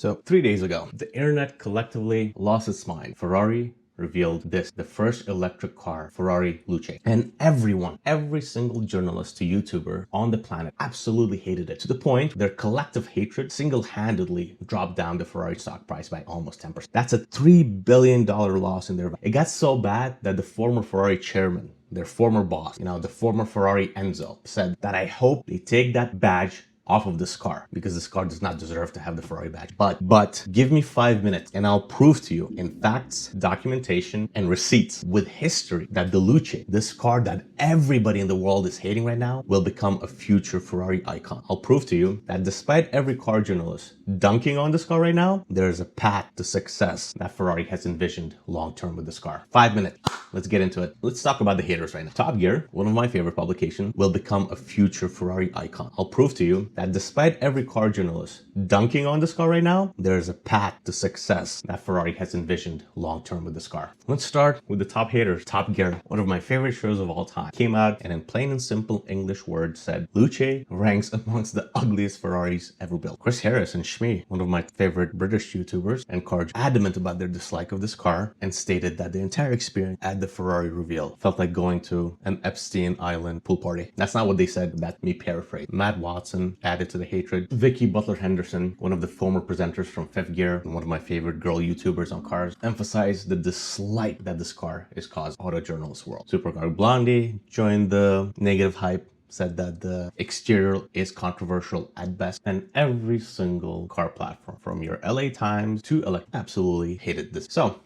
So 3 days ago, the internet collectively lost its mind. Ferrari revealed this, the first electric car, Ferrari Luce. And everyone, every single journalist to YouTuber on the planet absolutely hated it, to the point their collective hatred single-handedly dropped down the Ferrari stock price by almost 10%. That's a $3 billion loss in their value. It got so bad that the former Ferrari chairman, their former boss, the former Ferrari Enzo, said that I hope they take that badge off of this car, because this car does not deserve to have the Ferrari badge. But give me 5 minutes and I'll prove to you in facts, documentation, and receipts with history that the Luce, this car that everybody in the world is hating right now, will become a future Ferrari icon. I'll prove to you that despite every car journalist dunking on this car right now, there is a path to success that Ferrari has envisioned long-term with this car. 5 minutes. Let's get into it. Let's talk about the haters right now. Top Gear, one of my favorite publications, will become a future Ferrari icon. I'll prove to you that despite every car journalist dunking on this car right now, there is a path to success that Ferrari has envisioned long-term with this car. Let's start with the top haters. Top Gear, one of my favorite shows of all time, came out and in plain and simple English words said, Luce ranks amongst the ugliest Ferraris ever built. Chris Harris and Shmi, one of my favorite British YouTubers and cars, adamant about their dislike of this car and stated that the entire experience at the Ferrari reveal felt like going to an Epstein Island pool party. That's not what they said, that's me paraphrase. Matt Watson added to the hatred. Vicky Butler Henderson, one of the former presenters from Fifth Gear and one of my favorite girl YouTubers on cars, emphasized the dislike that this car is causing auto journalist world. Supercar Blondie joined the negative hype, said that the exterior is controversial at best, and every single car platform from your LA Times to absolutely hated this. So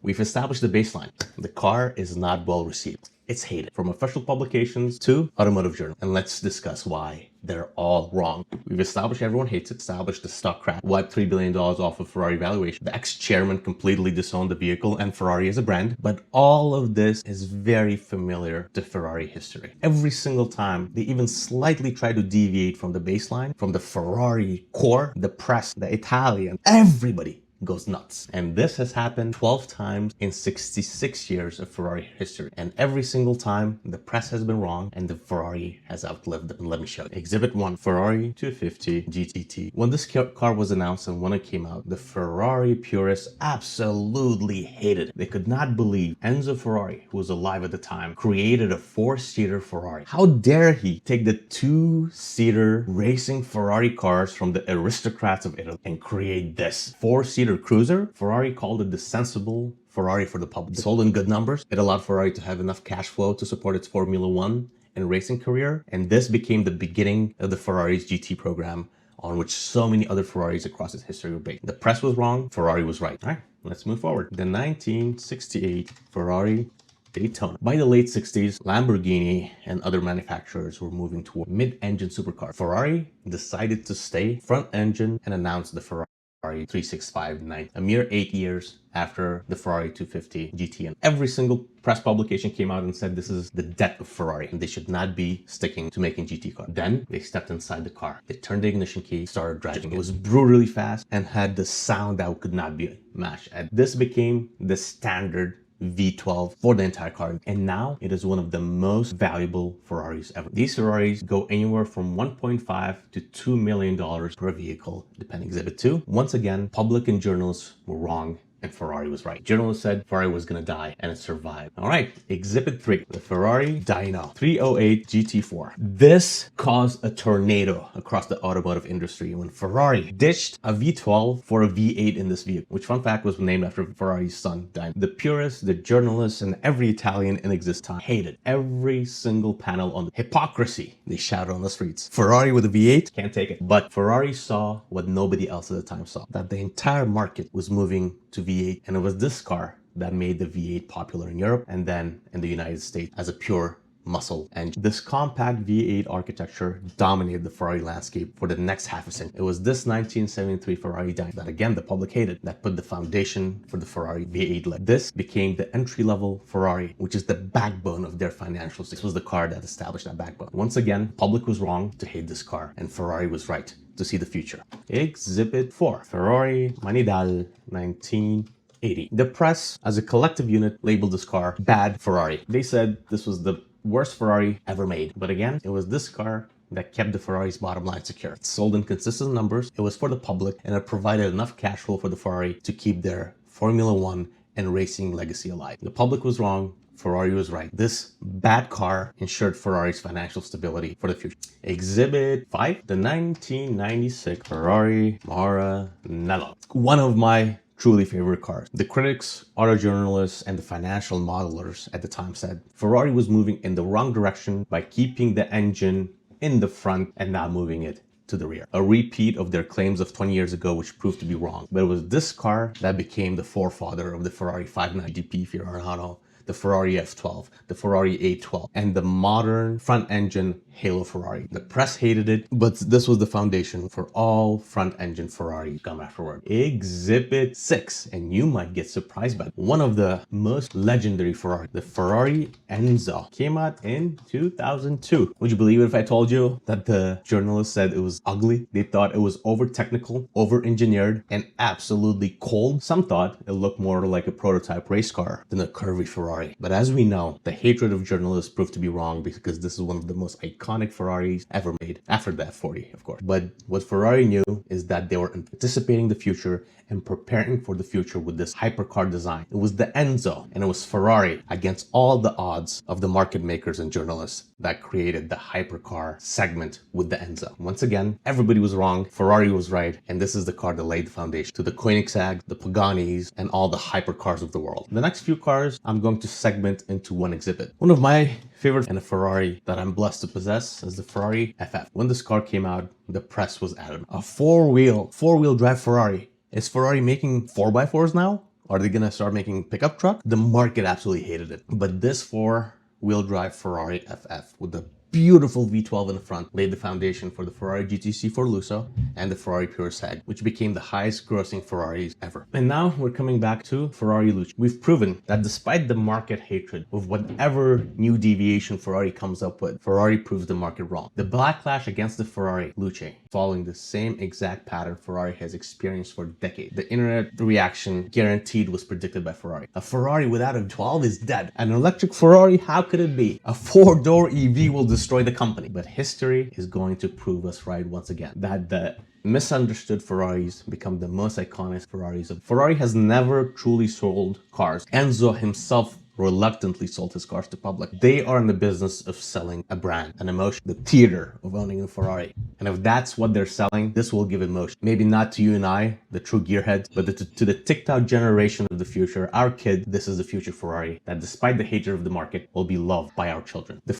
we've established the baseline. The car is not well received. It's hated from official publications to automotive journal. And let's discuss why they're all wrong. We've established everyone hates it, established the stock crash, wiped $3 billion off of Ferrari valuation. The ex-chairman completely disowned the vehicle and Ferrari as a brand. But all of this is very familiar to Ferrari history. Every single time they even slightly try to deviate from the baseline, from the Ferrari core, the press, the Italian, everybody goes nuts. And this has happened 12 times in 66 years of Ferrari history. And every single time the press has been wrong and the Ferrari has outlived them. Let me show you. Exhibit 1, Ferrari 250 GTT. When this car was announced and when it came out, the Ferrari purists absolutely hated it. They could not believe Enzo Ferrari, who was alive at the time, created a 4-seater Ferrari. How dare he take the 2-seater racing Ferrari cars from the aristocrats of Italy and create this 4-seater cruiser? Ferrari called it the sensible Ferrari for the public. It sold in good numbers. It allowed Ferrari to have enough cash flow to support its Formula One and racing career. And this became the beginning of the Ferrari's GT program, on which so many other Ferraris across its history were based. The press was wrong, Ferrari was right. All right, let's move forward. The 1968 Ferrari Daytona. By the late 60s, Lamborghini and other manufacturers were moving toward mid-engine supercars. Ferrari decided to stay front engine and announced the Ferrari 365-9, a mere 8 years after the Ferrari 250 GT. And every single press publication came out and said this is the death of Ferrari and they should not be sticking to making GT cars. Then they stepped inside the car. They turned the ignition key, started driving. It was brutally fast and had the sound that could not be matched. And this became the standard V12 for the entire car, and now it is one of the most valuable Ferraris ever. These Ferraris go anywhere from $1.5 to $2 million per vehicle, depending. Exhibit 2. Once again, public and journalists were wrong and Ferrari was right. Journalists said Ferrari was gonna die and it survived. All right, Exhibit 3, the Ferrari Dyno 308 GT4. This caused a tornado across the automotive industry when Ferrari ditched a V12 for a V8 in this vehicle, which, fun fact, was named after Ferrari's son, Dyno. The purists, the journalists, and every Italian in existence hated every single panel on the hypocrisy. They shouted on the streets. Ferrari with a V8, can't take it. But Ferrari saw what nobody else at the time saw, that the entire market was moving to V8, and it was this car that made the V8 popular in Europe and then in the United States as a pure muscle engine. This compact V8 architecture dominated the Ferrari landscape for the next half a century. It was this 1973 Ferrari Dyno that, again, the public hated, that put the foundation for the Ferrari V8 leg. This became the entry-level Ferrari, which is the backbone of their financials. This was the car that established that backbone. Once again, public was wrong to hate this car and Ferrari was right to see the future. Exhibit 4, Ferrari Manidal 1980. The press, as a collective unit, labeled this car bad Ferrari. They said this was the worst Ferrari ever made. But again, it was this car that kept the Ferrari's bottom line secure. It sold in consistent numbers, it was for the public, and it provided enough cash flow for the Ferrari to keep their Formula One and racing legacy alive. The public was wrong, Ferrari was right. This bad car ensured Ferrari's financial stability for the future. Exhibit 5, the 1996 Ferrari Maranello. One of my truly favorite cars. The critics, auto journalists, and the financial modelers at the time said Ferrari was moving in the wrong direction by keeping the engine in the front and not moving it to the rear. A repeat of their claims of 20 years ago, which proved to be wrong. But it was this car that became the forefather of the Ferrari 590 GP, if you don't know, the Ferrari F12, the Ferrari A12, and the modern front-engine Halo Ferrari. The press hated it, but this was the foundation for all front-engine Ferrari come afterward. Exhibit 6, and you might get surprised by it. One of the most legendary Ferrari, the Ferrari Enzo, came out in 2002. Would you believe it if I told you that the journalists said it was ugly? They thought it was over-technical, over-engineered, and absolutely cold. Some thought it looked more like a prototype race car than a curvy Ferrari. But as we know, the hatred of journalists proved to be wrong because this is one of the most iconic Ferraris ever made, after the F40, of course. But what Ferrari knew is that they were anticipating the future and preparing for the future with this hypercar design. It was the Enzo, and it was Ferrari against all the odds of the market makers and journalists that created the hypercar segment with the Enzo. Once again, everybody was wrong, Ferrari was right, and this is the car that laid the foundation to the Koenigsegg, the Paganis, and all the hypercars of the world. The next few cars I'm going to segment into one exhibit. One of my favorite and a Ferrari that I'm blessed to possess is the Ferrari FF. When this car came out, the press was adamant. A four-wheel drive Ferrari. Is Ferrari making 4x4s now? Are they gonna start making pickup truck? The market absolutely hated it. But this four-wheel drive Ferrari FF with the beautiful V12 in the front laid the foundation for the Ferrari GTC4 Luce and the Ferrari Purosangue, which became the highest grossing Ferraris ever. And now we're coming back to Ferrari Luce. We've proven that despite the market hatred of whatever new deviation Ferrari comes up with, Ferrari proves the market wrong. The backlash against the Ferrari Luce, following the same exact pattern Ferrari has experienced for decades. The internet reaction guaranteed was predicted by Ferrari. A Ferrari without a 12 is dead. An electric Ferrari, how could it be? A four-door EV will destroy the company. But history is going to prove us right once again, that the misunderstood Ferraris become the most iconic Ferraris. Ferrari has never truly sold cars. Enzo himself reluctantly sold his cars to public. They are in the business of selling a brand, an emotion, the theater of owning a Ferrari. And if that's what they're selling, this will give emotion. Maybe not to you and I, the true gearheads, but to the TikTok generation of the future, our kid, this is the future Ferrari that despite the hatred of the market will be loved by our children. The